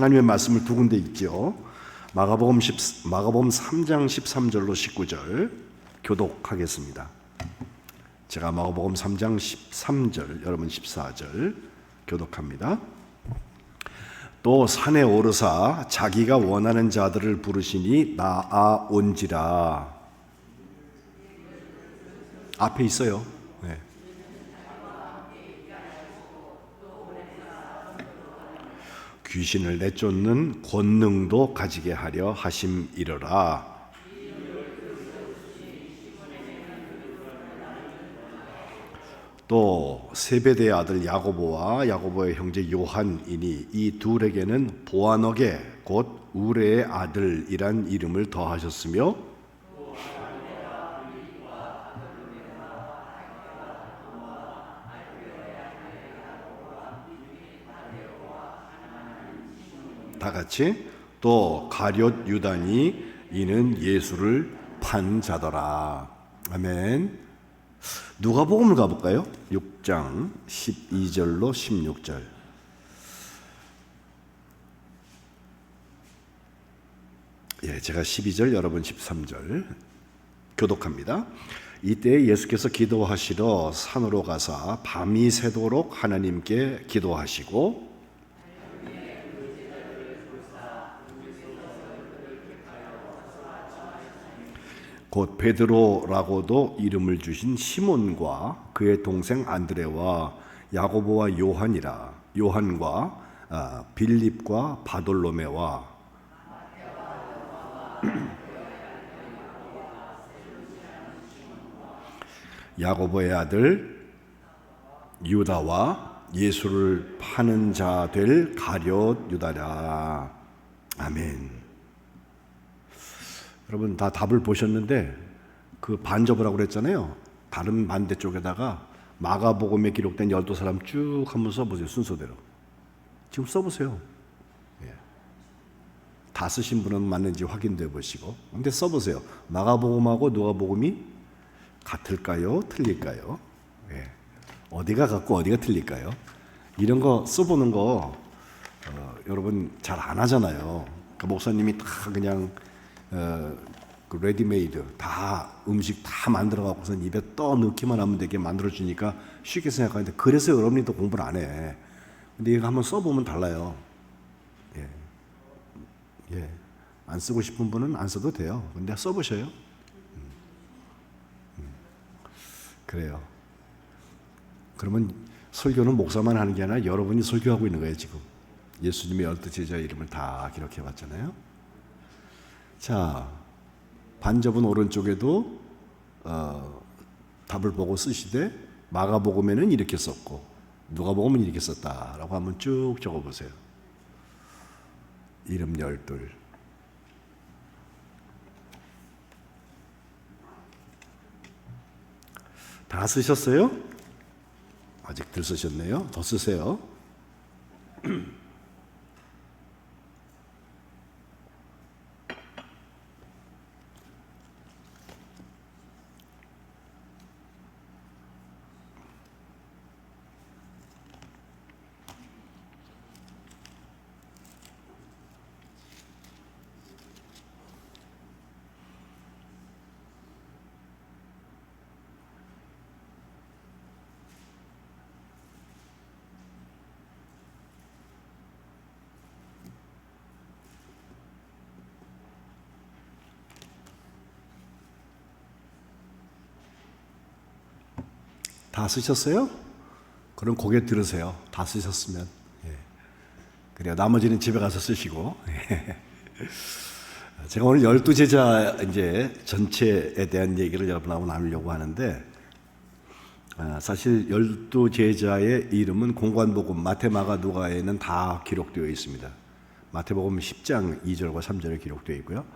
하나님의 말씀을 두 군데 있죠. 마가복음 3장 13절로 19절 교독하겠습니다. 제가 마가복음 3장 13절, 여러분 14절 교독합니다. 또 산에 오르사 자기가 원하는 자들을 부르시니 나아온지라. 앞에 있어요. 네. 귀신을 내쫓는 권능도 가지게 하려 하심이러라. 또 세베대의 아들 야고보와 야고보의 형제 요한이니 이 둘에게는 보아너게 곧 우레의 아들이란 이름을 더하셨으며 다 같이 또 가룟 유다니 이는 예수를 판 자더라. 아멘. 누가복음을 가볼까요? 6장 12절로 16절. 제가 12절, 여러분 13절 교독합니다. 이때 예수께서 기도하시러 산으로 가사 밤이 새도록 하나님께 기도하시고 곧 베드로라고도 이름을 주신 시몬과 그의 동생 안드레와 야고보와 요한과 빌립과 바돌로메와 야고보의 아들 유다와 예수를 파는 자 될 가룟 유다라. 아멘. 여러분 다 답을 보셨는데 그 반접을 하고 그랬잖아요. 다른 반대쪽에다가 마가복음에 기록된 12사람 쭉 한번 써보세요. 순서대로 지금 써보세요. 다 쓰신 분은 맞는지 확인돼 보시고. 근데 써보세요. 마가복음하고 누가복음이 같을까요? 틀릴까요? 어디가 같고 어디가 틀릴까요? 이런 거 써보는 거 여러분 잘 안 하잖아요. 그 목사님이 다 그냥 그 레디메이드 다 음식 다 만들어 갖고서 입에 떠 넣기만 하면 되게 만들어 주니까 쉽게 생각하는데 그래서 여러분이 더 공부를 안 해. 근데 이거 한번 써보면 달라요. 안 쓰고 싶은 분은 안 써도 돼요. 근데 써보셔요. 그래요. 그러면 설교는 목사만 하는 게 아니라 여러분이 설교하고 있는 거예요. 지금 예수님의 12제자의 이름을 다 기록해 봤잖아요. 자, 반접은 오른쪽에도 답을 보고 쓰시되 마가복음에는 이렇게 썼고 누가복음은 이렇게 썼다라고 한번 쭉 적어보세요. 이름 12. 다 쓰셨어요? 아직 덜 쓰셨네요. 더 쓰세요. 다 쓰셨어요? 그럼 고개 들으세요. 다 쓰셨으면. 그래요. 나머지는 집에 가서 쓰시고. 제가 오늘 12제자 이제 전체에 대한 얘기를 여러분하고 나누려고 하는데 사실 12제자의 이름은 공관복음 마태, 마가, 누가에는 다 기록되어 있습니다. 마태복음 10장 2절과 3절에 기록되어 있고요.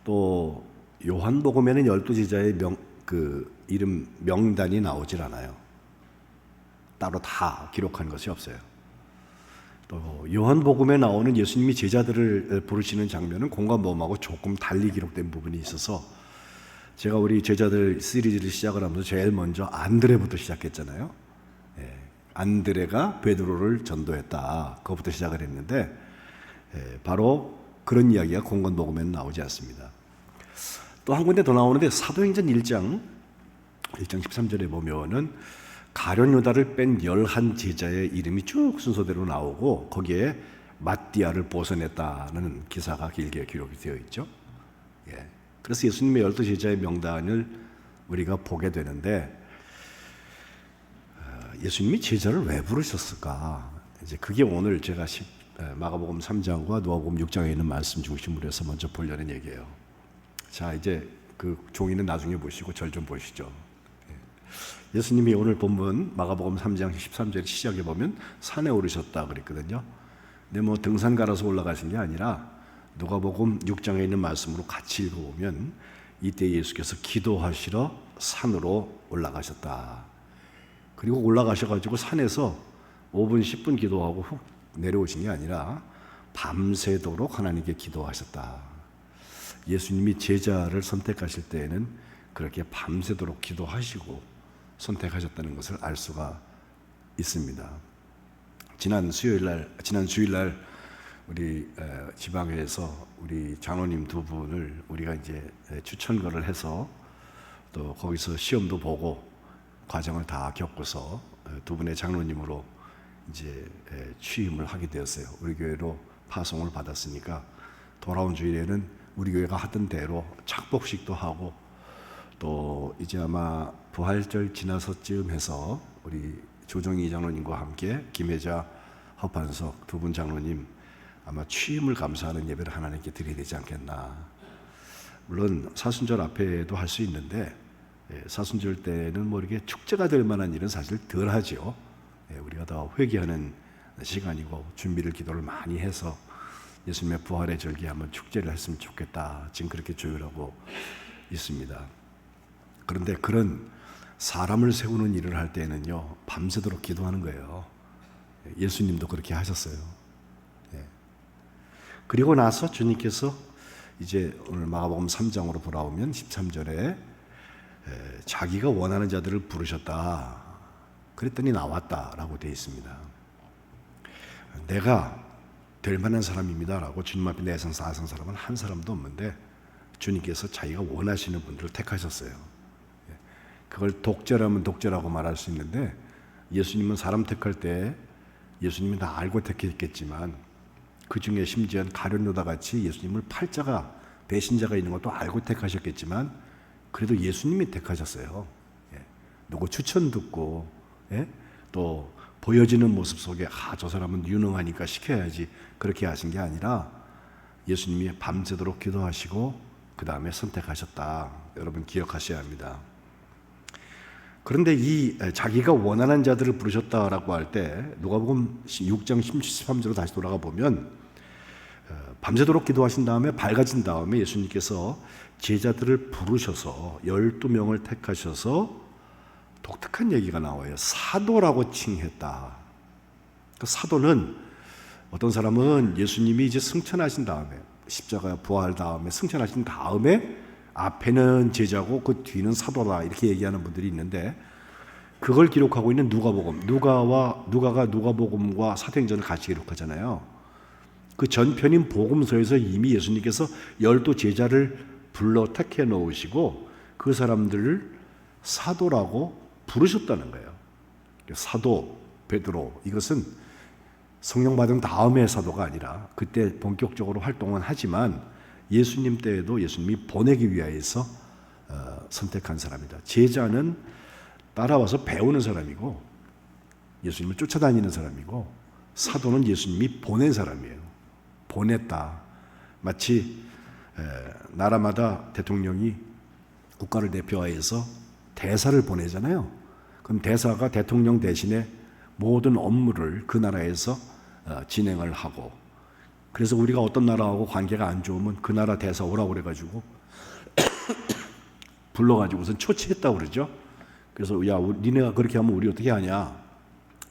또 요한복음에는 12제자의 이름 명단이 나오질 않아요. 따로 다 기록한 것이 없어요. 또 요한복음에 나오는 예수님이 제자들을 부르시는 장면은 공관복음하고 조금 달리 기록된 부분이 있어서 제가 우리 제자들 시리즈를 시작을 하면서 제일 먼저 안드레부터 시작했잖아요. 안드레가 베드로를 전도했다. 그것부터 시작을 했는데 바로 그런 이야기가 공관복음에는 나오지 않습니다. 또 한 군데 더 나오는데 사도행전 1장 13절에 보면은 가룟 유다를 뺀 11 제자의 이름이 쭉 순서대로 나오고 거기에 마띠아를 보선했다는 기사가 길게 기록이 되어 있죠. 그래서 예수님의 12 제자의 명단을 우리가 보게 되는데 예수님이 제자를 왜 부르셨을까? 이제 그게 오늘 제가 마가복음 3장과 누가복음 6장에 있는 말씀 중심으로 해서 먼저 보려는 얘기예요. 자, 이제 그 종이는 나중에 보시고 절 좀 보시죠. 예수님이 오늘 본문 마가복음 3장 13절 시작해 보면 산에 오르셨다 그랬거든요. 근데 뭐 등산 가라서 올라가신 게 아니라 누가복음 6장에 있는 말씀으로 같이 읽어보면 이때 예수께서 기도하시러 산으로 올라가셨다. 그리고 올라가셔가지고 산에서 5분 10분 기도하고 훅 내려오신 게 아니라 밤새도록 하나님께 기도하셨다. 예수님이 제자를 선택하실 때에는 그렇게 밤새도록 기도하시고 선택하셨다는 것을 알 수가 있습니다. 지난 주일날 우리 지방에서 우리 장로님 두 분을 우리가 이제 추천거를 해서 또 거기서 시험도 보고 과정을 다 겪고서 두 분의 장로님으로 이제 취임을 하게 되었어요. 우리 교회로 파송을 받았으니까 돌아온 주일에는 우리 교회가 하던 대로 착복식도 하고 또 이제 아마 부활절 지나서쯤 해서 우리 조정희 장로님과 함께 김혜자 허판석 두 분 장로님 아마 취임을 감사하는 예배를 하나님께 드려야 되지 않겠나. 물론 사순절 앞에도 할 수 있는데 사순절 때는 뭐 이렇게 축제가 될 만한 일은 사실 덜 하죠. 우리가 더 회개하는 시간이고 준비를 기도를 많이 해서 예수님의 부활의 절기에 한번 축제를 했으면 좋겠다. 지금 그렇게 조율하고 있습니다. 그런데 그런 사람을 세우는 일을 할 때는요 밤새도록 기도하는 거예요. 예수님도 그렇게 하셨어요. 그리고 나서 주님께서 이제 오늘 마가복음 3장으로 돌아오면 13절에 자기가 원하는 자들을 부르셨다. 그랬더니 나왔다라고 되어 있습니다. 내가 될 만한 사람입니다 라고 주님 앞에 내상 사상 사람은 한 사람도 없는데 주님께서 자기가 원하시는 분들을 택하셨어요. 그걸 독재라면 독재라고 말할 수 있는데 예수님은 사람 택할 때 예수님이 다 알고 택했겠지만 그 중에 심지어 가룟 유다 같이 예수님을 팔자가 배신자가 있는 것도 알고 택하셨겠지만 그래도 예수님이 택하셨어요. 누구 추천 듣고 또 보여지는 모습 속에 저 사람은 유능하니까 시켜야지 그렇게 하신 게 아니라 예수님이 밤새도록 기도하시고 그 다음에 선택하셨다. 여러분 기억하셔야 합니다. 그런데 이 자기가 원하는 자들을 부르셨다라고 할 때 누가복음 6장 13절로 다시 돌아가 보면 밤새도록 기도하신 다음에 밝아진 다음에 예수님께서 제자들을 부르셔서 12명을 택하셔서 독특한 얘기가 나와요. 사도라고 칭했다. 그 사도는 어떤 사람은 예수님이 이제 승천하신 다음에 십자가 부활 다음에 승천하신 다음에 앞에는 제자고 그 뒤는 사도다 이렇게 얘기하는 분들이 있는데 그걸 기록하고 있는 누가가 누가복음과 사도행전을 같이 기록하잖아요. 그 전편인 복음서에서 이미 예수님께서 12 제자를 불러 택해 놓으시고 그 사람들을 사도라고 부르셨다는 거예요. 사도 베드로 이것은 성령 받은 다음의 사도가 아니라 그때 본격적으로 활동은 하지만 예수님 때에도 예수님이 보내기 위하여서 선택한 사람이다. 제자는 따라와서 배우는 사람이고 예수님을 쫓아다니는 사람이고 사도는 예수님이 보낸 사람이에요. 보냈다. 마치 나라마다 대통령이 국가를 대표하여서 대사를 보내잖아요. 그럼 대사가 대통령 대신에 모든 업무를 그 나라에서 진행을 하고 그래서 우리가 어떤 나라하고 관계가 안 좋으면 그 나라 대사 오라고 그래가지고 불러가지고 우선 초치했다고 그러죠. 그래서 야 니네가 그렇게 하면 우리 어떻게 하냐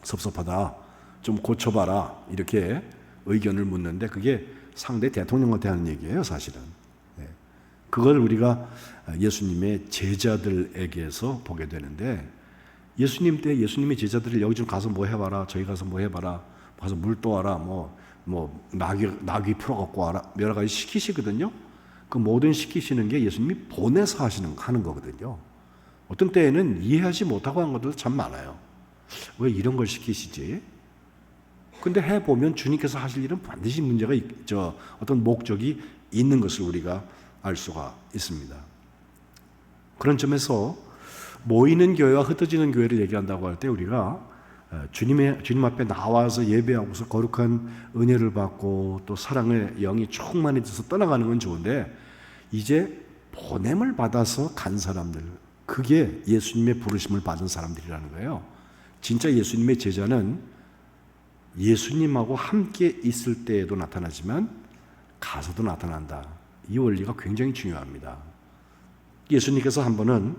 섭섭하다 좀 고쳐봐라 이렇게 의견을 묻는데 그게 상대 대통령한테 하는 얘기예요 사실은. 그걸 우리가 예수님의 제자들에게서 보게 되는데 예수님 때 예수님의 제자들을 여기 좀 가서 뭐 해봐라 저기 가서 뭐 해봐라 가서 물 떠와라 뭐 뭐 나귀 풀어갖고 와라 여러 가지 시키시거든요. 그 모든 시키시는 게 예수님이 보내서 하는 거거든요. 어떤 때에는 이해하지 못하고 하는 것도 참 많아요. 왜 이런 걸 시키시지? 근데 해보면 주님께서 하실 일은 반드시 문제가 어떤 목적이 있는 것을 우리가 알 수가 있습니다. 그런 점에서 모이는 교회와 흩어지는 교회를 얘기한다고 할 때 우리가 주님 앞에 나와서 예배하고서 거룩한 은혜를 받고 또 사랑의 영이 충만해져서 떠나가는 건 좋은데, 이제 보냄을 받아서 간 사람들, 그게 예수님의 부르심을 받은 사람들이라는 거예요. 진짜 예수님의 제자는 예수님하고 함께 있을 때에도 나타나지만 가서도 나타난다. 이 원리가 굉장히 중요합니다. 예수님께서 한 번은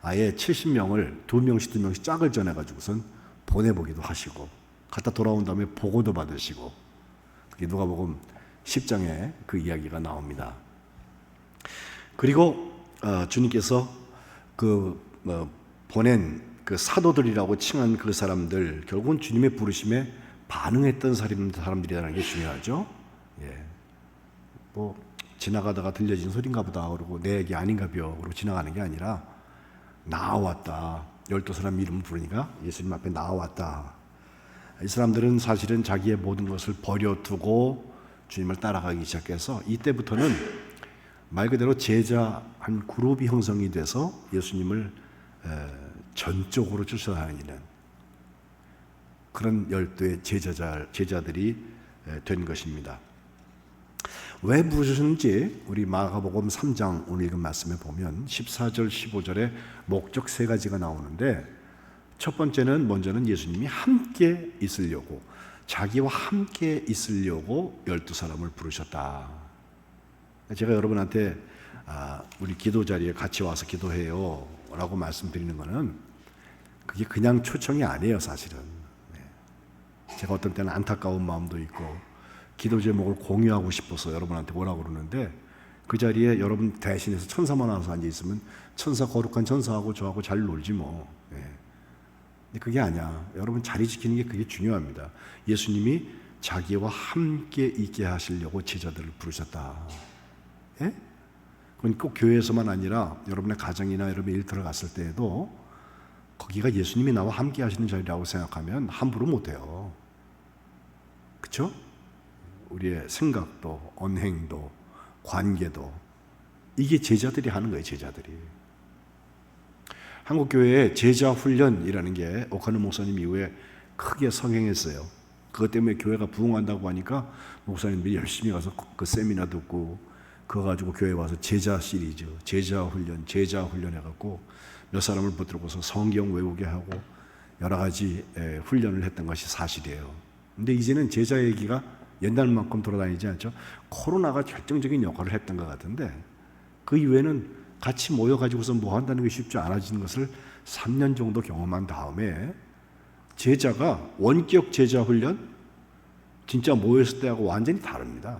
아예 70명을 2명씩 짝을 전해가지고선 보내보기도 하시고, 갔다 돌아온 다음에 보고도 받으시고, 그게 누가복음 10장에 그 이야기가 나옵니다. 그리고 주님께서 보낸 그 사도들이라고 칭한 그 사람들, 결국은 주님의 부르심에 반응했던 사람들이라는 게 중요하죠. 뭐 지나가다가 들려진 소린가 보다 그러고 내 얘기 아닌가 벼 그러고 지나가는 게 아니라 나와왔다. 12사람 이름 부르니까 예수님 앞에 나와왔다. 이 사람들은 사실은 자기의 모든 것을 버려두고 주님을 따라가기 시작해서 이때부터는 말 그대로 제자 한 그룹이 형성이 돼서 예수님을 전적으로 쫓아다니는 그런 12의 제자들이 된 것입니다. 왜 부르셨는지 우리 마가복음 3장 오늘 읽은 말씀에 보면 14절 15절에 목적 3가지가 나오는데, 첫 번째는 먼저는 예수님이 함께 있으려고, 자기와 함께 있으려고 12사람을 부르셨다. 제가 여러분한테 우리 기도 자리에 같이 와서 기도해요 라고 말씀드리는 거는 그게 그냥 초청이 아니에요. 사실은 제가 어떤 때는 안타까운 마음도 있고 기도 제목을 공유하고 싶어서 여러분한테 오라고 그러는데, 그 자리에 여러분 대신해서 천사만 와서 앉아있으면 거룩한 천사하고 저하고 잘 놀지 뭐. 근데 그게 아니야. 여러분 자리 지키는 게 그게 중요합니다. 예수님이 자기와 함께 있게 하시려고 제자들을 부르셨다. 그건 꼭 교회에서만 아니라 여러분의 가정이나 여러분의 일 들어갔을 때에도 거기가 예수님이 나와 함께 하시는 자리라고 생각하면 함부로 못해요. 그렇죠? 우리의 생각도 언행도 관계도 이게 제자들이 하는 거예요. 제자들이. 한국교회에 제자훈련이라는 게 오카노 목사님 이후에 크게 성행했어요. 그것 때문에 교회가 부흥한다고 하니까 목사님들이 열심히 가서 그 세미나 듣고 그거 가지고 교회에 와서 제자 시리즈, 제자훈련 해갖고 몇 사람을 붙들고서 성경 외우게 하고 여러 가지 훈련을 했던 것이 사실이에요. 근데 이제는 제자 얘기가 옛날만큼 돌아다니지 않죠. 코로나가 결정적인 역할을 했던 것 같은데, 그 이후에는 같이 모여가지고서 뭐 한다는 게 쉽지 않아진 것을 3년 정도 경험한 다음에 제자가 원격 제자 훈련 진짜 모였을 때하고 완전히 다릅니다.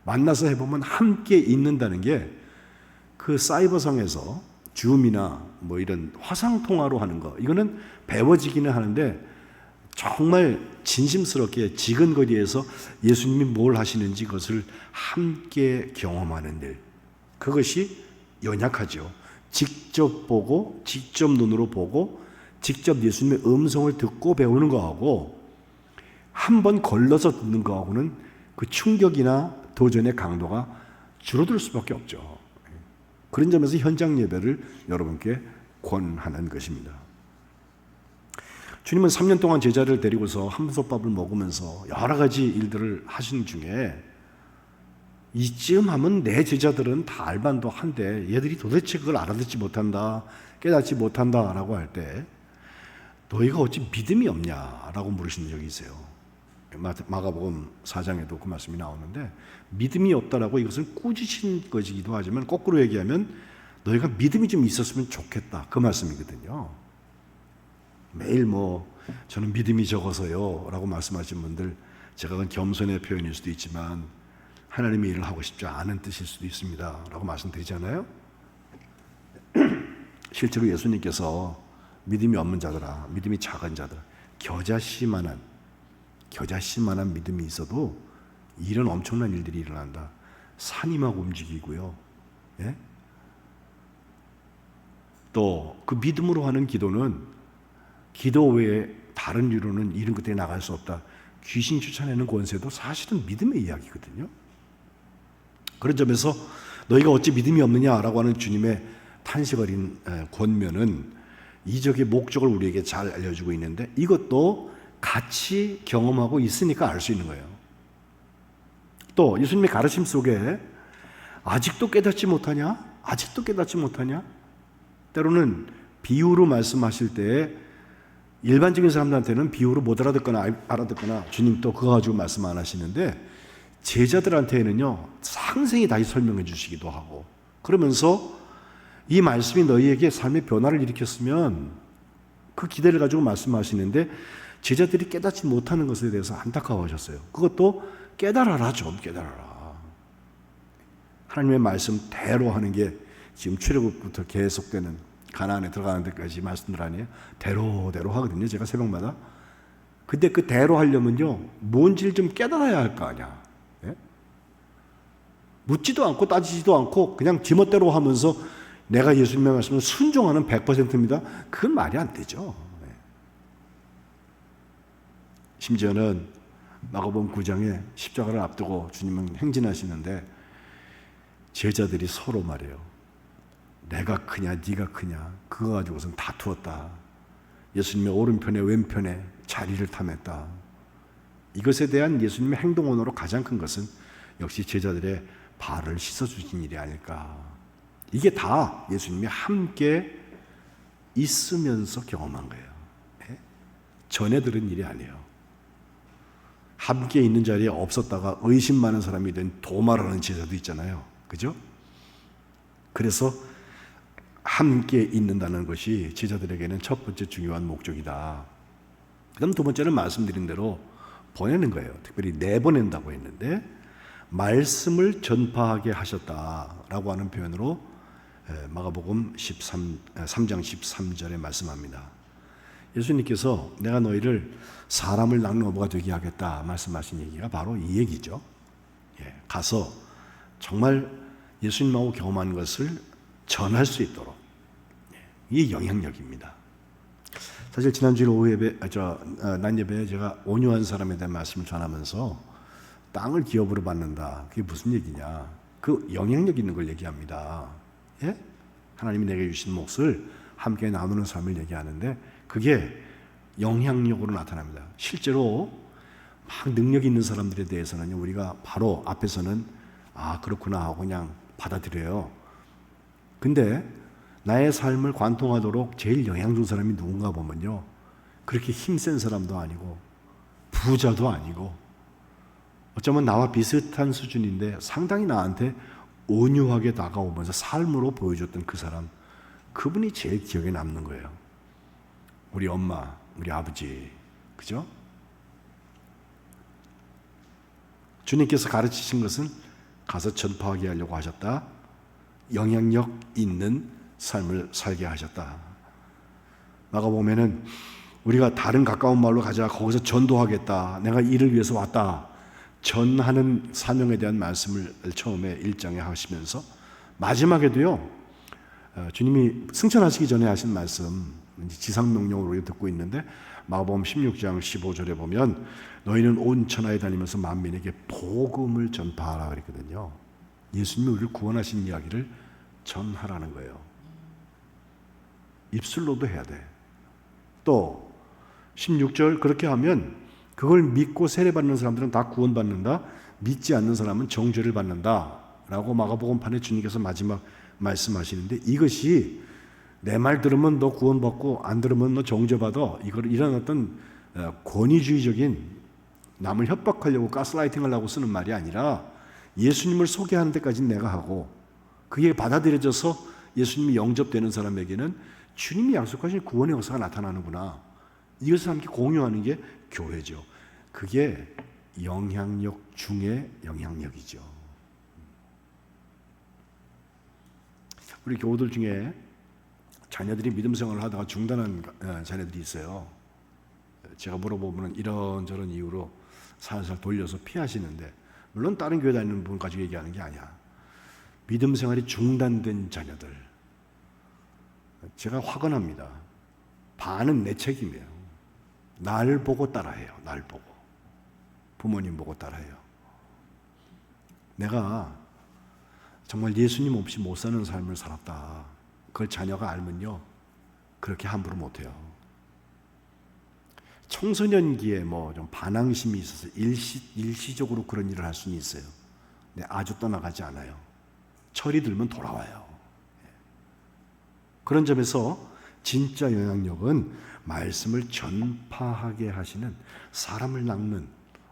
만나서 해보면 함께 있는다는 게 그 사이버상에서 줌이나 뭐 이런 화상통화로 하는 거, 이거는 배워지기는 하는데 정말 진심스럽게 지근거리에서 예수님이 뭘 하시는지 그것을 함께 경험하는 일, 그것이 연약하죠. 직접 보고 직접 눈으로 보고 직접 예수님의 음성을 듣고 배우는 거하고 한 번 걸러서 듣는 거하고는 그 충격이나 도전의 강도가 줄어들 수밖에 없죠. 그런 점에서 현장 예배를 여러분께 권하는 것입니다. 주님은 3년 동안 제자를 데리고서 한솥밥을 먹으면서 여러 가지 일들을 하신 중에 이쯤 하면 내 제자들은 다 알만도 한데 얘들이 도대체 그걸 알아듣지 못한다, 깨닫지 못한다 라고 할 때 너희가 어찌 믿음이 없냐라고 물으신 적이 있어요. 마가복음 4장에도 그 말씀이 나오는데, 믿음이 없다라고 이것을 꾸짖으신 것이기도 하지만 거꾸로 얘기하면 너희가 믿음이 좀 있었으면 좋겠다, 그 말씀이거든요. 매일 저는 믿음이 적어서요 라고 말씀하신 분들, 제가 그건 겸손의 표현일 수도 있지만 하나님의 일을 하고 싶지 않은 뜻일 수도 있습니다 라고 말씀드리잖아요. 실제로 예수님께서 믿음이 없는 자들아, 믿음이 작은 자들, 겨자씨만한 겨자씨만한 믿음이 있어도 이런 엄청난 일들이 일어난다. 산이 막 움직이고요. 예? 또 그 믿음으로 하는 기도는 기도 외에 다른 이유로는 이런 것들이 나갈 수 없다. 귀신 쫓아내는 권세도 사실은 믿음의 이야기거든요. 그런 점에서 너희가 어찌 믿음이 없느냐라고 하는 주님의 탄식 어린 권면은 이적의 목적을 우리에게 잘 알려주고 있는데 이것도 같이 경험하고 있으니까 알 수 있는 거예요. 또 예수님의 가르침 속에 아직도 깨닫지 못하냐? 아직도 깨닫지 못하냐? 때로는 비유로 말씀하실 때 일반적인 사람들한테는 비유로 못 알아듣거나 알아듣거나 주님 또 그거 가지고 말씀 안 하시는데 제자들한테는요 상세히 다시 설명해 주시기도 하고 그러면서 이 말씀이 너희에게 삶의 변화를 일으켰으면 그 기대를 가지고 말씀하시는데 제자들이 깨닫지 못하는 것에 대해서 안타까워하셨어요. 그것도 깨달아라, 좀 깨달아라. 하나님의 말씀대로 하는 게 지금 출애굽부터 계속되는 가나안에 들어가는 데까지 말씀들 아니에요? 대로 하거든요. 제가 새벽마다. 근데 그 대로 하려면요 뭔지를 좀 깨달아야 할 거 아니야. 예? 묻지도 않고 따지지도 않고 그냥 지멋대로 하면서 내가 예수님의 말씀을 순종하는 100%입니다. 그건 말이 안 되죠. 예. 심지어는 마가복음 9장에 십자가를 앞두고 주님은 행진하시는데 제자들이 서로 말해요. 내가 크냐 네가 크냐 그거 가지고선 다투었다. 예수님의 오른편에 왼편에 자리를 탐했다. 이것에 대한 예수님의 행동언어로 가장 큰 것은 역시 제자들의 발을 씻어주신 일이 아닐까. 이게 다 예수님이 함께 있으면서 경험한 거예요. 전에 들은 일이 아니에요. 함께 있는 자리에 없었다가 의심 많은 사람이 된 도마라는 제자도 있잖아요. 그죠? 그래서 함께 있는다는 것이 제자들에게는 첫 번째 중요한 목적이다. 그다음 두 번째는 말씀드린 대로 보내는 거예요. 특별히 내보낸다고 했는데 말씀을 전파하게 하셨다라고 하는 표현으로 마가복음 3장 13절에 말씀합니다. 예수님께서 내가 너희를 사람을 낳는 어부가 되게 하겠다 말씀하신 얘기가 바로 이 얘기죠. 가서 정말 예수님하고 경험한 것을 전할 수 있도록 이게 영향력입니다. 사실 지난주에 오후 예배, 낮 예배에 제가 온유한 사람에 대한 말씀을 전하면서 땅을 기업으로 받는다. 그게 무슨 얘기냐? 그 영향력 있는 걸 얘기합니다. 예? 하나님이 내게 주신 몫을 함께 나누는 삶을 얘기하는데 그게 영향력으로 나타납니다. 실제로 막 능력 있는 사람들에 대해서는 우리가 바로 앞에서는 아 그렇구나 하고 그냥 받아들여요. 근데 나의 삶을 관통하도록 제일 영향 준 사람이 누군가 보면요 그렇게 힘센 사람도 아니고 부자도 아니고 어쩌면 나와 비슷한 수준인데 상당히 나한테 온유하게 다가오면서 삶으로 보여줬던 그 사람, 그분이 제일 기억에 남는 거예요. 우리 엄마, 우리 아버지, 그죠? 주님께서 가르치신 것은 가서 전파하게 하려고 하셨다. 영향력 있는 삶을 살게 하셨다. 마가복음에는 우리가 다른 가까운 마을로 가자. 거기서 전도하겠다. 내가 이를 위해서 왔다. 전하는 사명에 대한 말씀을 처음에 1장에 하시면서 마지막에도요. 주님이 승천하시기 전에 하신 말씀 지상명령으로 듣고 있는데 마가복음 16장 15절에 보면 너희는 온 천하에 다니면서 만민에게 복음을 전파하라 그랬거든요. 예수님이 우리를 구원하신 이야기를 전하라는 거예요. 입술로도 해야 돼. 또 16절 그렇게 하면 그걸 믿고 세례받는 사람들은 다 구원받는다. 믿지 않는 사람은 정죄를 받는다. 라고 마가복음판에 주님께서 마지막 말씀하시는데 이것이 내 말 들으면 너 구원받고 안 들으면 너 정죄받아. 이런 어떤 권위주의적인 남을 협박하려고 가스라이팅 하려고 쓰는 말이 아니라 예수님을 소개하는 데까지는 내가 하고 그게 받아들여져서 예수님이 영접되는 사람에게는 주님이 약속하신 구원의 역사가 나타나는구나. 이것을 함께 공유하는 게 교회죠. 그게 영향력 중에 영향력이죠. 우리 교우들 중에 자녀들이 믿음 생활을 하다가 중단한 자녀들이 있어요. 제가 물어보면 이런저런 이유로 살살 돌려서 피하시는데, 물론 다른 교회 다니는 분 가지고 얘기하는 게 아니야. 믿음 생활이 중단된 자녀들, 제가 화가 납니다. 반은 내 책임이에요. 날 보고 따라해요. 날 보고. 부모님 보고 따라해요. 내가 정말 예수님 없이 못 사는 삶을 살았다, 그걸 자녀가 알면요, 그렇게 함부로 못해요. 청소년기에 뭐 좀 반항심이 있어서 일시적으로 그런 일을 할 수는 있어요. 근데 아주 떠나가지 않아요. 철이 들면 돌아와요. 그런 점에서 진짜 영향력은 말씀을 전파하게 하시는, 사람을 낚는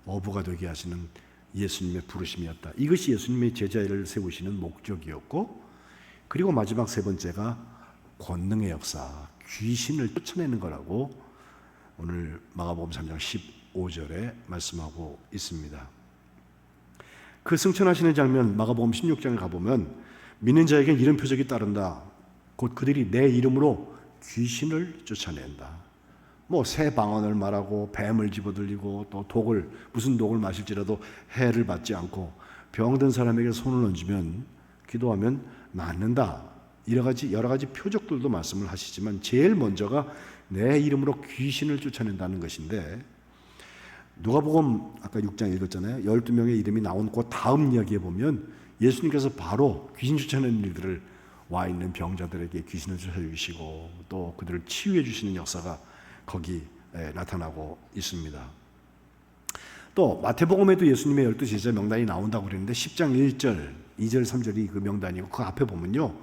어부가 되게 하시는 예수님의 부르심이었다. 이것이 예수님의 제자를 세우시는 목적이었고, 그리고 마지막 세 번째가 권능의 역사, 귀신을 쫓아내는 거라고 오늘 마가복음 3장 15절에 말씀하고 있습니다. 그 승천하시는 장면 마가복음 16장에 가보면 믿는 자에겐 이런 표적이 따른다. 곧 그들이 내 이름으로 귀신을 쫓아낸다. 뭐 새 방언을 말하고 뱀을 집어들리고 또 무슨 독을 마실지라도 해를 받지 않고 병든 사람에게 손을 얹으면 기도하면 낫는다. 여러 가지 표적들도 말씀을 하시지만 제일 먼저가 내 이름으로 귀신을 쫓아낸다는 것인데, 누가복음 아까 6장 읽었잖아요. 12명의 이름이 나온 그 다음 이야기에 보면 예수님께서 바로 귀신 쫓아내는 일들을 와 있는 병자들에게 귀신을 쫓아주시고 또 그들을 치유해 주시는 역사가 거기 나타나고 있습니다. 또 마태복음에도 예수님의 12 제자 명단이 나온다고 그랬는데 10장 1절, 2절, 3절이 그 명단이고, 그 앞에 보면요,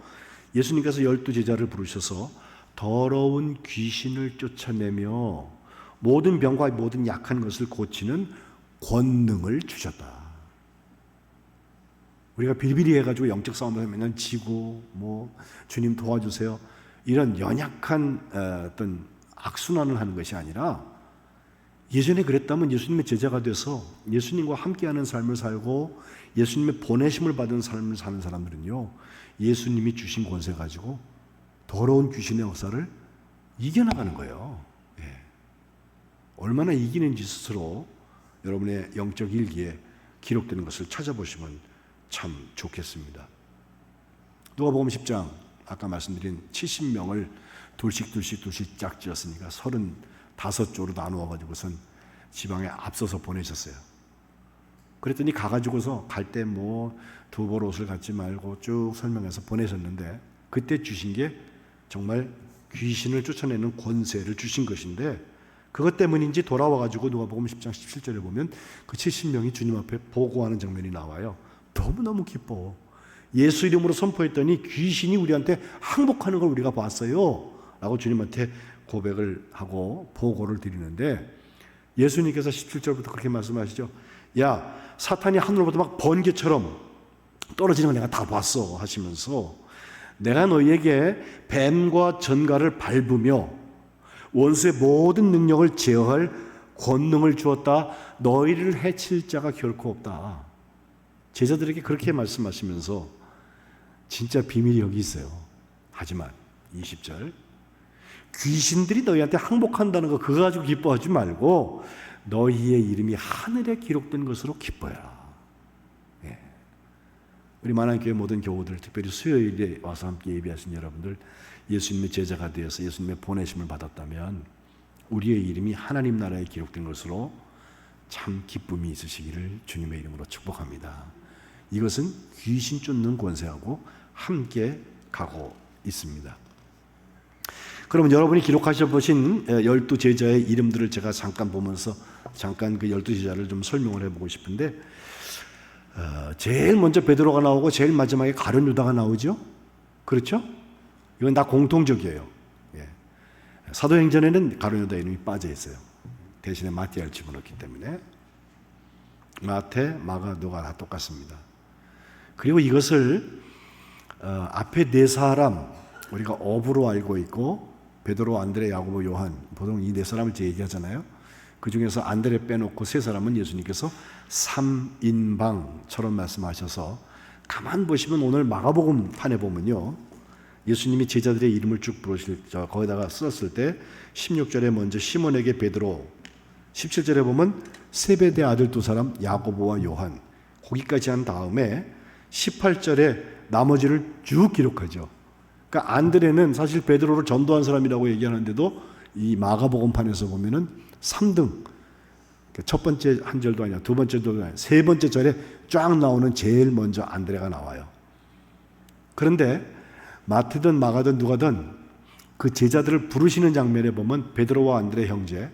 예수님께서 12 제자를 부르셔서 더러운 귀신을 쫓아내며 모든 병과 모든 약한 것을 고치는 권능을 주셨다. 우리가 비리비리 해가지고 영적 싸움을 하면 지고 뭐 주님 도와주세요, 이런 연약한 어떤 악순환을 하는 것이 아니라, 예전에 그랬다면 예수님의 제자가 돼서 예수님과 함께하는 삶을 살고 예수님의 보내심을 받은 삶을 사는 사람들은요, 예수님이 주신 권세 가지고 더러운 귀신의 역사를 이겨나가는 거예요. 얼마나 이기는지 스스로 여러분의 영적 일기에 기록되는 것을 찾아보시면 참 좋겠습니다. 누가복음 10장 아까 말씀드린 70명을 둘씩 짝지었으니까 35조로 나누어 가지고선 지방에 앞서서 보내셨어요. 그랬더니 가가지고서 갈 때 뭐 두 벌 옷을 갖지 말고 쭉 설명해서 보내셨는데, 그때 주신 게 정말 귀신을 쫓아내는 권세를 주신 것인데, 그것 때문인지 돌아와가지고 누가복음 10장 17절에 보면 그 70명이 주님 앞에 보고하는 장면이 나와요. 너무너무 기뻐. 예수 이름으로 선포했더니 귀신이 우리한테 항복하는 걸 우리가 봤어요 라고 주님한테 고백을 하고 보고를 드리는데, 예수님께서 17절부터 그렇게 말씀하시죠. 야, 사탄이 하늘로부터 막 번개처럼 떨어지는 걸 내가 다 봤어 하시면서, 내가 너희에게 뱀과 전갈을 밟으며 원수의 모든 능력을 제어할 권능을 주었다. 너희를 해칠 자가 결코 없다. 제자들에게 그렇게 말씀하시면서 진짜 비밀이 여기 있어요. 하지만 20절, 귀신들이 너희한테 항복한다는 거 그거 가지고 기뻐하지 말고 너희의 이름이 하늘에 기록된 것으로 기뻐해라. 우리 만안교회 모든 교우들, 특별히 수요일에 와서 함께 예배하신 여러분들, 예수님의 제자가 되어서 예수님의 보내심을 받았다면 우리의 이름이 하나님 나라에 기록된 것으로 참 기쁨이 있으시기를 주님의 이름으로 축복합니다. 이것은 귀신 쫓는 권세하고 함께 가고 있습니다. 그러면 여러분이 기록하셔 보신 12 제자의 이름들을 제가 잠깐 보면서 잠깐 그 12 제자를 좀 설명을 해보고 싶은데, 제일 먼저 베드로가 나오고 제일 마지막에 가룟 유다가 나오죠. 그렇죠? 이건 다 공통적이에요. 사도행전에는 가룟 유다 이름이 빠져 있어요. 대신에 마태를 집어넣기 때문에 마태, 마가, 누가 다 똑같습니다. 그리고 이것을 앞에 네 사람 우리가 업으로 알고 있고, 베드로, 안드레, 야고보, 요한, 보통 이 네 사람을 제 얘기하잖아요. 그 중에서 안드레 빼놓고 세 사람은 예수님께서 3인방처럼 말씀하셔서, 가만 보시면 오늘 마가복음 판에 보면요, 예수님이 제자들의 이름을 쭉 부르실 때 거기다가 썼을 때 16절에 먼저 시몬에게 베드로, 17절에 보면 세베대 아들 두 사람 야고보와 요한, 거기까지 한 다음에 18절에 나머지를 쭉 기록하죠. 그러니까 안드레는 사실 베드로를 전도한 사람이라고 얘기하는데도 이 마가복음판에서 보면은 3등, 첫 번째 한 절도 아니야, 두 번째도 아니야, 세 번째 절에 쫙 나오는 제일 먼저 안드레가 나와요. 그런데 마태든 마가든 누가든 그 제자들을 부르시는 장면에 보면 베드로와 안드레 형제,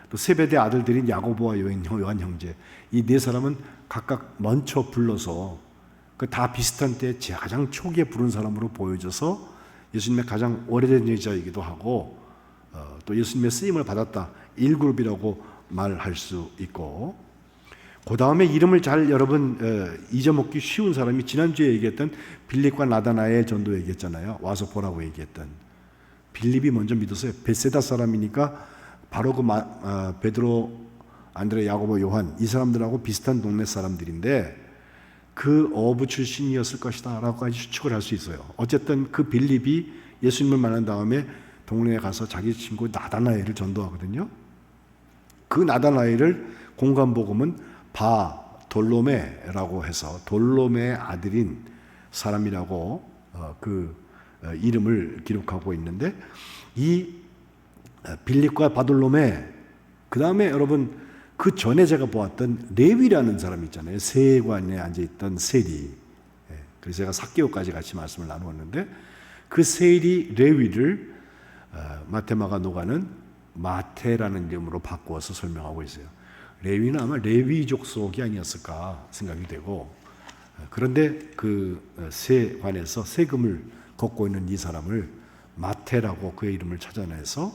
또 세베대 아들들인 야고보와 요한 형제, 이 네 사람은 각각 먼저 불러서 그 다 비슷한 때 가장 초기에 부른 사람으로 보여져서 예수님의 가장 오래된 제자이기도 하고 또 예수님의 쓰임을 받았다 1그룹이라고 말할 수 있고, 그 다음에 이름을 잘 여러분 잊어먹기 쉬운 사람이 지난주에 얘기했던 빌립과 나다나엘 전도 얘기했잖아요. 와서 보라고 얘기했던 빌립이 먼저 믿었어요. 베세다 사람이니까 바로 그 베드로, 안드레, 야고보, 요한 이 사람들하고 비슷한 동네 사람들인데 그 어부 출신이었을 것이다 라고까지 추측을 할 수 있어요. 어쨌든 그 빌립이 예수님을 만난 다음에 동네에 가서 자기 친구 나다나엘을 전도하거든요. 그 나다나엘을 공관복음은 돌로메라고 해서 돌로메의 아들인 사람이라고 이름을 기록하고 있는데, 이 빌립과 바돌로메, 그 다음에 여러분 그 전에 제가 보았던 레위라는 사람 있잖아요. 세관에 앉아있던 세리. 그래서 제가 삭개오까지 같이 말씀을 나누었는데 그 세리 레위를 마테마가 노가는 마테라는 이름으로 바꾸어서 설명하고 있어요. 레위는 아마 레위족 속이 아니었을까 생각이 되고, 그런데 그 세관에서 세금을 걷고 있는 이 사람을 마테라고 그의 이름을 찾아내서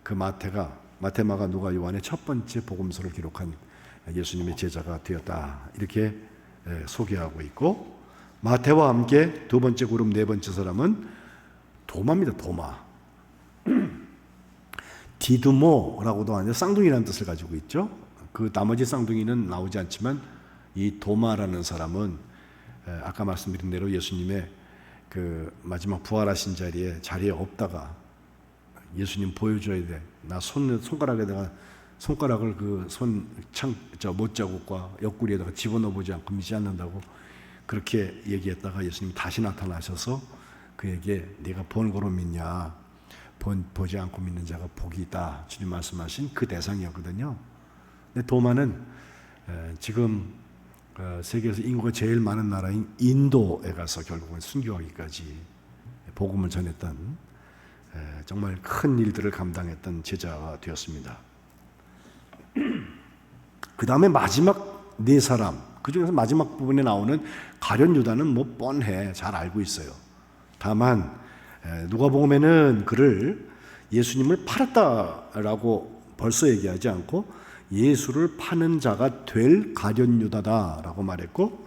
그 마테마가 누가 요한의 첫 번째 복음서를 기록한 예수님의 제자가 되었다 이렇게 소개하고 있고, 마테와 함께 두 번째 그룹 네 번째 사람은 도마입니다. 도마. 디두모라고도 하는데 쌍둥이라는 뜻을 가지고 있죠. 그 나머지 쌍둥이는 나오지 않지만 이 도마라는 사람은 아까 말씀드린 대로 예수님의 그 마지막 부활하신 자리에 없다가 예수님 보여줘야 돼. 나 손가락에다가 손가락을 그 못자국과 옆구리에다가 집어넣어보지 않고 믿지 않는다고 그렇게 얘기했다가 예수님이 다시 나타나셔서 그에게 네가 본 거로 믿냐, 보지 않고 믿는 자가 복이 있다 주님 말씀하신 그 대상이었거든요. 근데 도마는 지금 세계에서 인구가 제일 많은 나라인 인도에 가서 결국은 순교하기까지 복음을 전했던 정말 큰 일들을 감당했던 제자가 되었습니다. 그 다음에 마지막 네 사람, 그 중에서 마지막 부분에 나오는 가룟 유다는 뭐 뻔해, 잘 알고 있어요. 다만 누가복음에는 그를 예수님을 팔았다라고 벌써 얘기하지 않고 예수를 파는 자가 될 가룟 유다다라고 말했고,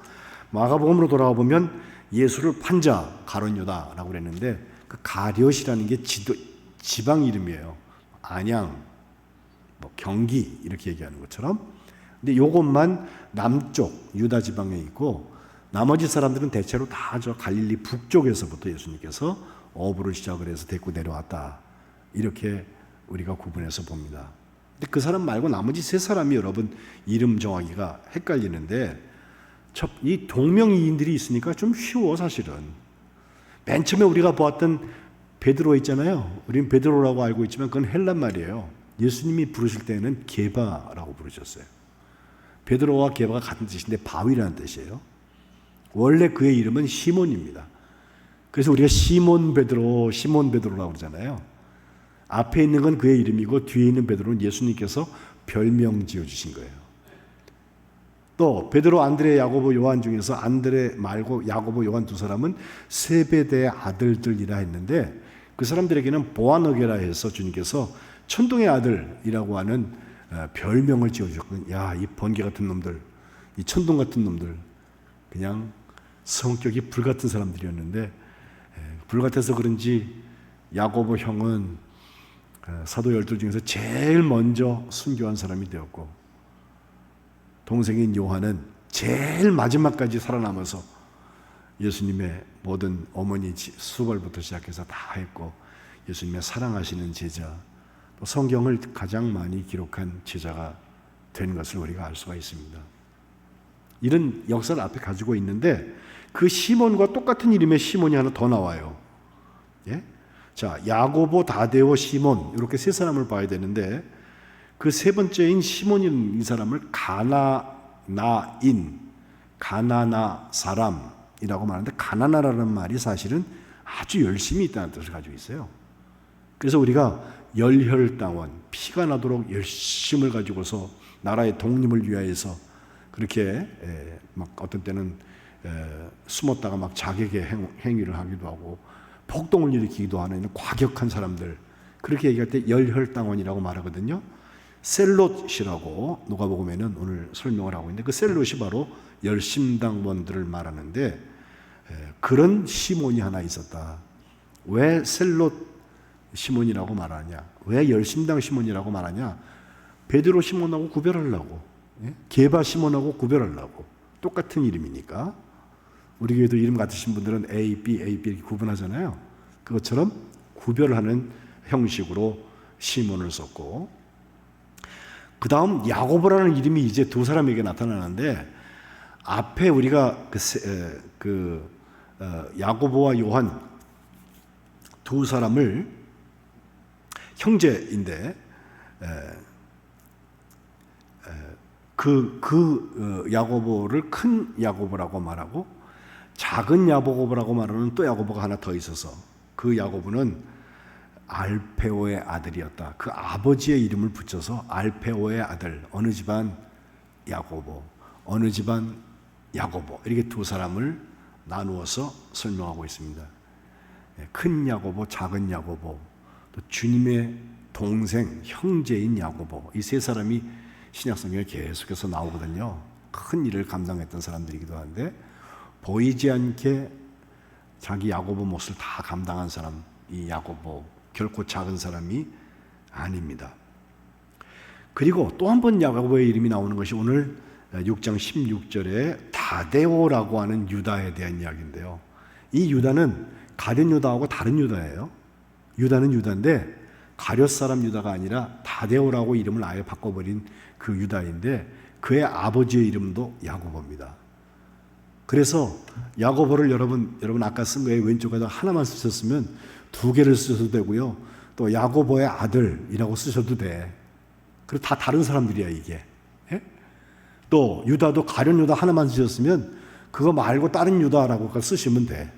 마가복음으로 돌아와 보면 예수를 판 자 가룟 유다라고 그랬는데 그 가룟이라는 게 지방 이름이에요. 안양, 뭐 경기 이렇게 얘기하는 것처럼. 근데 이것만 남쪽 유다 지방에 있고 나머지 사람들은 대체로 다 저 갈릴리 북쪽에서부터 예수님께서 어부를 시작을 해서 데리고 내려왔다 이렇게 우리가 구분해서 봅니다. 근데 그 사람 말고 나머지 세 사람이 여러분 이름 정하기가 헷갈리는데 이 동명이인들이 있으니까 좀 쉬워. 사실은 맨 처음에 우리가 보았던 베드로 있잖아요. 우리는 베드로라고 알고 있지만 그건 헬란 말이에요. 예수님이 부르실 때는 게바라고 부르셨어요. 베드로와 게바가 같은 뜻인데 바위라는 뜻이에요. 원래 그의 이름은 시몬입니다. 그래서 우리가 시몬 베드로라고 그러잖아요. 앞에 있는 건 그의 이름이고 뒤에 있는 베드로는 예수님께서 별명 지어주신 거예요. 또 베드로, 안드레, 야고보, 요한 중에서 안드레 말고 야고보, 요한 두 사람은 세베대의 아들들이라 했는데 그 사람들에게는 보아너게라 해서 주님께서 천둥의 아들이라고 하는 별명을 지어주셨거든요. 야, 이 번개 같은 놈들, 이 천둥 같은 놈들, 그냥 성격이 불같은 사람들이었는데 불같아서 그런지 야고보 형은 사도 열둘 중에서 제일 먼저 순교한 사람이 되었고, 동생인 요한은 제일 마지막까지 살아남아서 예수님의 모든 어머니 수발부터 시작해서 다 했고 예수님의 사랑하시는 제자, 또 성경을 가장 많이 기록한 제자가 된 것을 우리가 알 수가 있습니다. 이런 역사를 앞에 가지고 있는데 그 시몬과 똑같은 이름의 시몬이 하나 더 나와요. 예? 자, 야고보, 다데오, 시몬 이렇게 세 사람을 봐야 되는데 그 세 번째인 시몬인 이 사람을 가나나 사람이라고 말하는데 가나나라는 말이 사실은 아주 열심히 있다는 뜻을 가지고 있어요. 그래서 우리가 열혈당원, 피가 나도록 열심을 가지고서 나라의 독립을 위하여서 그렇게 막 어떤 때는 숨었다가 막 자객의 행위를 하기도 하고 폭동을 일으키기도 하는 과격한 사람들, 그렇게 얘기할 때 열혈당원이라고 말하거든요. 셀롯이라고 누가복음에는 오늘 설명을 하고 있는데 그 셀롯이 바로 열심당원들을 말하는데 그런 시몬이 하나 있었다. 왜 셀롯 시몬이라고 말하냐? 왜 열심당 시몬이라고 말하냐? 베드로 시몬하고 구별하려고, 게바 시몬하고 구별하려고. 똑같은 이름이니까. 우리 교회도 이름 같으신 분들은 A, B 이렇게 구분하잖아요. 그것처럼 구별하는 형식으로 시몬을 썼고, 그 다음 야고보라는 이름이 이제 두 사람에게 나타나는데 앞에 우리가 야고보와 요한 두 사람을 형제인데 야고보를 큰 야고보라고 말하고 작은 야고보라고 말하는 또 야고보가 하나 더 있어서 그 야고보는 알페오의 아들이었다. 그 아버지의 이름을 붙여서 알페오의 아들, 어느 집안 야고보, 어느 집안 야고보, 이렇게 두 사람을 나누어서 설명하고 있습니다. 큰 야고보, 작은 야고보, 또 주님의 동생, 형제인 야고보, 이 세 사람이 신약성경에 계속해서 나오거든요. 큰 일을 감당했던 사람들이기도 한데 보이지 않게 자기 야고보 몫을 다 감당한 사람, 이 야고보 결코 작은 사람이 아닙니다. 그리고 또 한 번 야고보의 이름이 나오는 것이 오늘 6장 16절에 다데오라고 하는 유다에 대한 이야기인데요. 이 유다는 가룟 유다하고 다른 유다예요. 유다는 유다인데 가룟 사람 유다가 아니라 다데오라고 이름을 아예 바꿔버린 그 유다인데 그의 아버지의 이름도 야고보입니다. 그래서 야고보를 여러분 아까 쓴 거에 왼쪽에다 하나만 쓰셨으면 두 개를 쓰셔도 되고요. 또 야고보의 아들이라고 쓰셔도 돼. 그리고 다 다른 사람들이야 이게. 예? 또 유다도 가룟 유다 하나만 쓰셨으면 그거 말고 다른 유다라고 쓰시면 돼.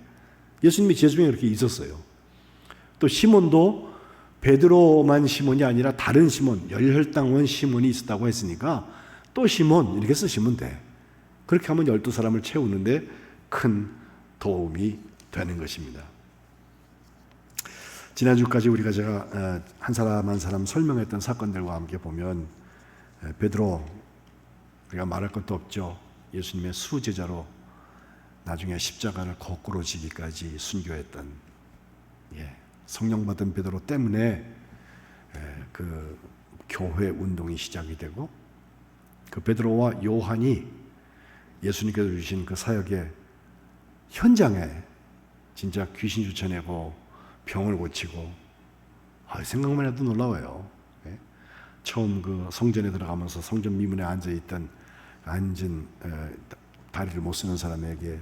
예수님이 제 중에 이렇게 있었어요. 또 시몬도 베드로만 시몬이 아니라 다른 시몬, 열혈당원 시몬이 있었다고 했으니까 또 시몬 이렇게 쓰시면 돼. 그렇게 하면 12사람을 채우는데 큰 도움이 되는 것입니다. 지난주까지 제가 한 사람 한 사람 설명했던 사건들과 함께 보면 베드로, 우리가 말할 것도 없죠. 예수님의 수제자로 나중에 십자가를 거꾸로 지기까지 순교했던 성령 받은 베드로 때문에 그 교회 운동이 시작이 되고 그 베드로와 요한이 예수님께서 주신 그 사역의 현장에 진짜 귀신 쫓아내고 병을 고치고 생각만 해도 놀라워요. 처음 그 성전에 들어가면서 성전 미문에 앉은 다리를 못 쓰는 사람에게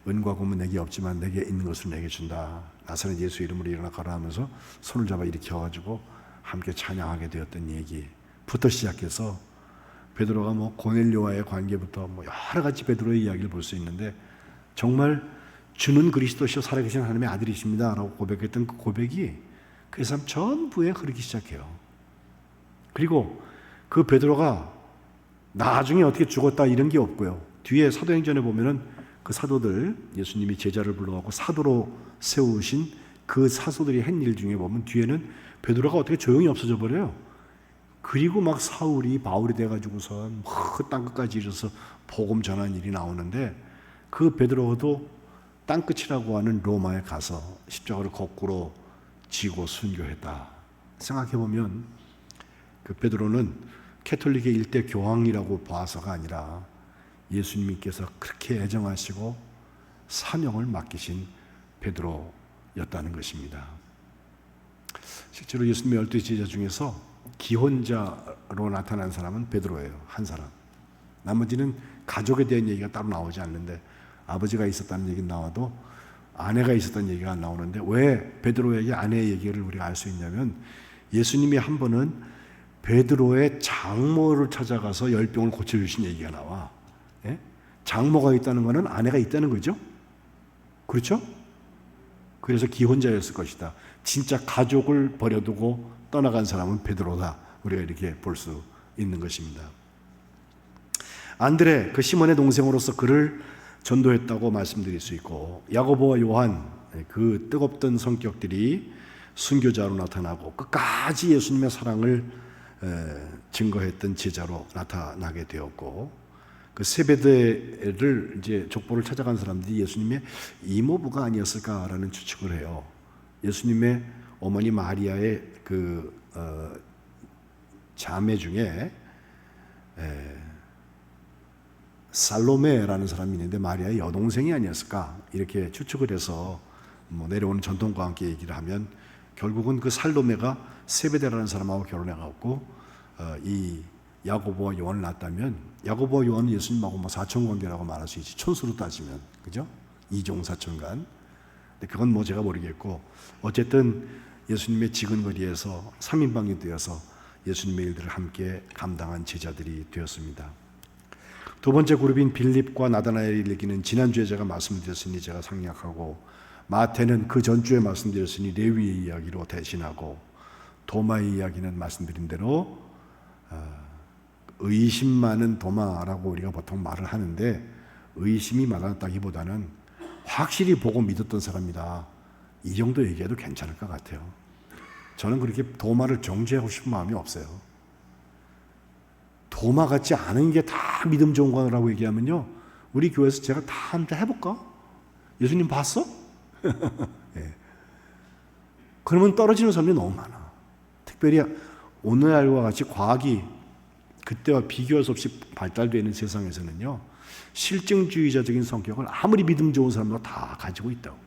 은과 금은 내게 없지만 내게 있는 것을 내게 준다. 나사렛 예수 이름으로 일어나 가라 하면서 손을 잡아 일으켜가지고 함께 찬양하게 되었던 얘기부터 시작해서 베드로가 고넬료와의 관계부터 여러 가지 베드로의 이야기를 볼 수 있는데 정말 주는 그리스도시요 살아계신 하나님의 아들이십니다 라고 고백했던 그 고백이 그 사람 전부에 흐르기 시작해요. 그리고 그 베드로가 나중에 어떻게 죽었다 이런 게 없고요. 뒤에 사도행전에 보면은 그 사도들, 예수님이 제자를 불러갖고 사도로 세우신 그 사도들이 한 일 중에 보면 뒤에는 베드로가 어떻게 조용히 없어져 버려요. 그리고 막 사울이 바울이 돼가지고서 땅끝까지 이르러서 복음 전한 일이 나오는데 그 베드로도 땅끝이라고 하는 로마에 가서 십자가를 거꾸로 지고 순교했다. 생각해보면 그 베드로는 캐톨릭의 일대 교황이라고 봐서가 아니라 예수님께서 그렇게 애정하시고 사명을 맡기신 베드로였다는 것입니다. 실제로 예수님의 12 제자 중에서 기혼자로 나타난 사람은 베드로예요. 한 사람. 나머지는 가족에 대한 얘기가 따로 나오지 않는데, 아버지가 있었다는 얘기는 나와도 아내가 있었다는 얘기가 안 나오는데, 왜 베드로에게 아내의 얘기를 우리가 알 수 있냐면, 예수님이 한 번은 베드로의 장모를 찾아가서 10병을 고쳐주신 얘기가 나와. 예? 장모가 있다는 것은 아내가 있다는 거죠. 그렇죠? 그래서 기혼자였을 것이다. 진짜 가족을 버려두고 떠나간 사람은 베드로다. 우리가 이렇게 볼 수 있는 것입니다. 안드레, 그 시몬의 동생으로서 그를 전도했다고 말씀드릴 수 있고, 야고보와 요한, 그 뜨겁던 성격들이 순교자로 나타나고 끝까지 예수님의 사랑을 증거했던 제자로 나타나게 되었고, 그 세베대를 이제 족보를 찾아간 사람들이 예수님의 이모부가 아니었을까라는 추측을 해요. 예수님의 어머니 마리아의 그 자매 중에 살로메라는 사람이 있는데 마리아의 여동생이 아니었을까 이렇게 추측을 해서 내려오는 전통과 함께 얘기를 하면, 결국은 그 살로메가 세베대라는 사람하고 결혼해갖고 이 야고보와 요한을 낳았다면, 야고보와 요한은 예수님하고 사촌 관계라고 말할 수 있지, 촌수로 따지면. 그죠? 이종 사촌간. 근데 그건 제가 모르겠고, 어쨌든 예수님의 지근거리에서 3인방이 되어서 예수님의 일들을 함께 감당한 제자들이 되었습니다. 두 번째 그룹인 빌립과 나다나엘의 얘기는 지난주에 제가 말씀드렸으니 제가 상략하고, 마태는 그 전주에 말씀드렸으니 레위의 이야기로 대신하고, 도마의 이야기는 말씀드린 대로 의심 많은 도마라고 우리가 보통 말을 하는데, 의심이 많았다기보다는 확실히 보고 믿었던 사람이다, 이 정도 얘기해도 괜찮을 것 같아요. 저는 그렇게 도마를 정죄하고 싶은 마음이 없어요. 도마 같지 않은 게 다 믿음 좋은 거라고 얘기하면요, 우리 교회에서 제가 다 한번 해볼까? 예수님 봤어? 예. 그러면 떨어지는 사람이 너무 많아. 특별히 오늘날과 같이 과학이 그때와 비교할 수 없이 발달되어 있는 세상에서는요, 실증주의자적인 성격을 아무리 믿음 좋은 사람도 다 가지고 있다고.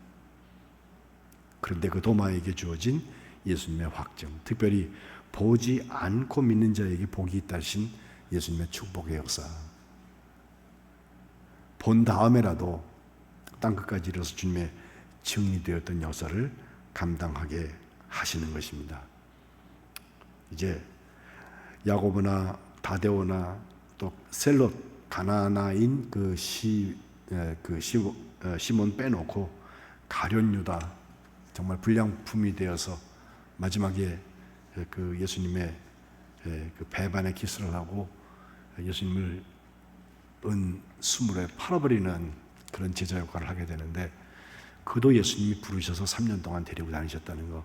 그런데 그 도마에게 주어진 예수님의 확증, 특별히 보지 않고 믿는 자에게 복이 있다신 예수님의 축복의 역사, 본 다음에라도 땅끝까지 이르러서 주님의 증인이 되었던 역사를 감당하게 하시는 것입니다. 이제 야고보나 다데오나 또 셀롯 가나나인 시몬 빼놓고 가룟 유다, 정말 불량품이 되어서 마지막에 그 예수님의 그 배반의 키스를 하고 예수님을 은 수물에 팔아버리는 그런 제자 역할을 하게 되는데, 그도 예수님이 부르셔서 3년 동안 데리고 다니셨다는 거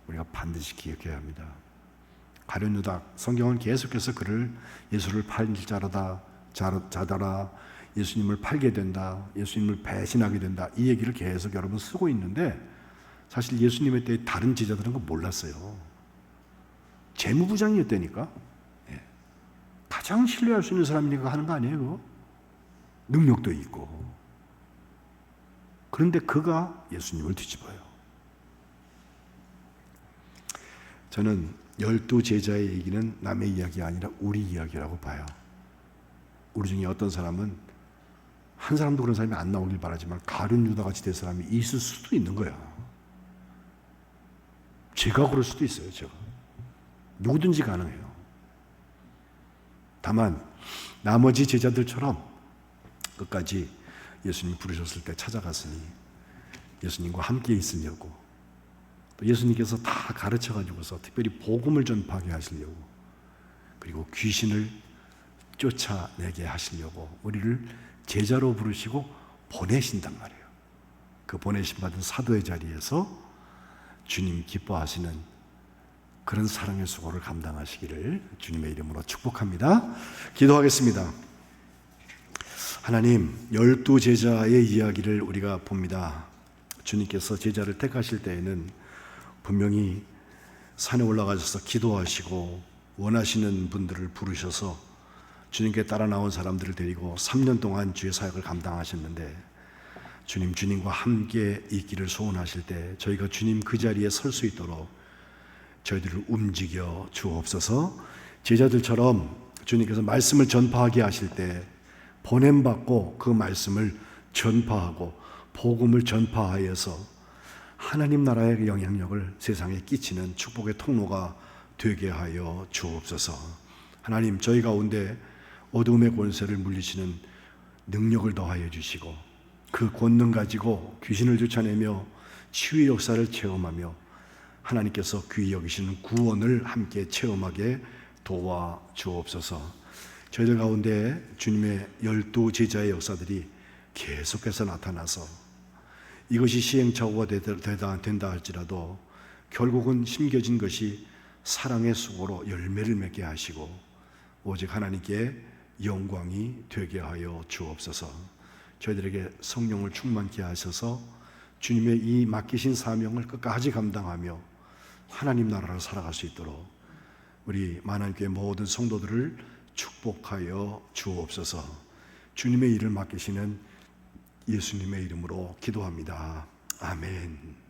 우리가 반드시 기억해야 합니다. 가룟 유다, 성경은 계속해서 그를 예수를 팔 자더라, 예수님을 팔게 된다, 예수님을 배신하게 된다, 이 얘기를 계속 여러분 쓰고 있는데, 사실 예수님의 때에 다른 제자들은 그거 몰랐어요. 재무부장이었다니까. 가장 신뢰할 수 있는 사람이니까 하는 거 아니에요, 그거? 능력도 있고. 그런데 그가 예수님을 뒤집어요. 저는 12 제자의 얘기는 남의 이야기가 아니라 우리 이야기라고 봐요. 우리 중에 어떤 사람은, 한 사람도 그런 사람이 안 나오길 바라지만 가룟 유다 같이 될 사람이 있을 수도 있는 거야. 제가 그럴 수도 있어요. 제가 누구든지 가능해요. 다만 나머지 제자들처럼 끝까지 예수님이 부르셨을 때 찾아갔으니 예수님과 함께 있으려고, 또 예수님께서 다 가르쳐가지고서 특별히 복음을 전파하게 하시려고, 그리고 귀신을 쫓아내게 하시려고 우리를 제자로 부르시고 보내신단 말이에요. 그 보내심 받은 사도의 자리에서 주님 기뻐하시는 그런 사랑의 수고를 감당하시기를 주님의 이름으로 축복합니다. 기도하겠습니다. 하나님, 12 제자의 이야기를 우리가 봅니다. 주님께서 제자를 택하실 때에는 분명히 산에 올라가셔서 기도하시고 원하시는 분들을 부르셔서 주님께 따라 나온 사람들을 데리고 3년 동안 주의 사역을 감당하셨는데, 주님과 함께 있기를 소원하실 때 저희가 주님 그 자리에 설 수 있도록 저희들을 움직여 주옵소서. 제자들처럼 주님께서 말씀을 전파하게 하실 때 보냄받고 그 말씀을 전파하고 복음을 전파하여서 하나님 나라의 영향력을 세상에 끼치는 축복의 통로가 되게 하여 주옵소서. 하나님, 저희 가운데 어둠의 권세를 물리치는 능력을 더하여 주시고 그 권능 가지고 귀신을 쫓아내며 치유의 역사를 체험하며 하나님께서 귀히 여기시는 구원을 함께 체험하게 도와 주옵소서. 저희들 가운데 주님의 12 제자의 역사들이 계속해서 나타나서 이것이 시행착오가 된다 할지라도 결국은 심겨진 것이 사랑의 수고로 열매를 맺게 하시고 오직 하나님께 영광이 되게 하여 주옵소서. 저희들에게 성령을 충만케 하셔서 주님의 이 맡기신 사명을 끝까지 감당하며 하나님 나라를 살아갈 수 있도록 우리 만안교회 모든 성도들을 축복하여 주옵소서. 주님의 일을 맡기시는 예수님의 이름으로 기도합니다. 아멘.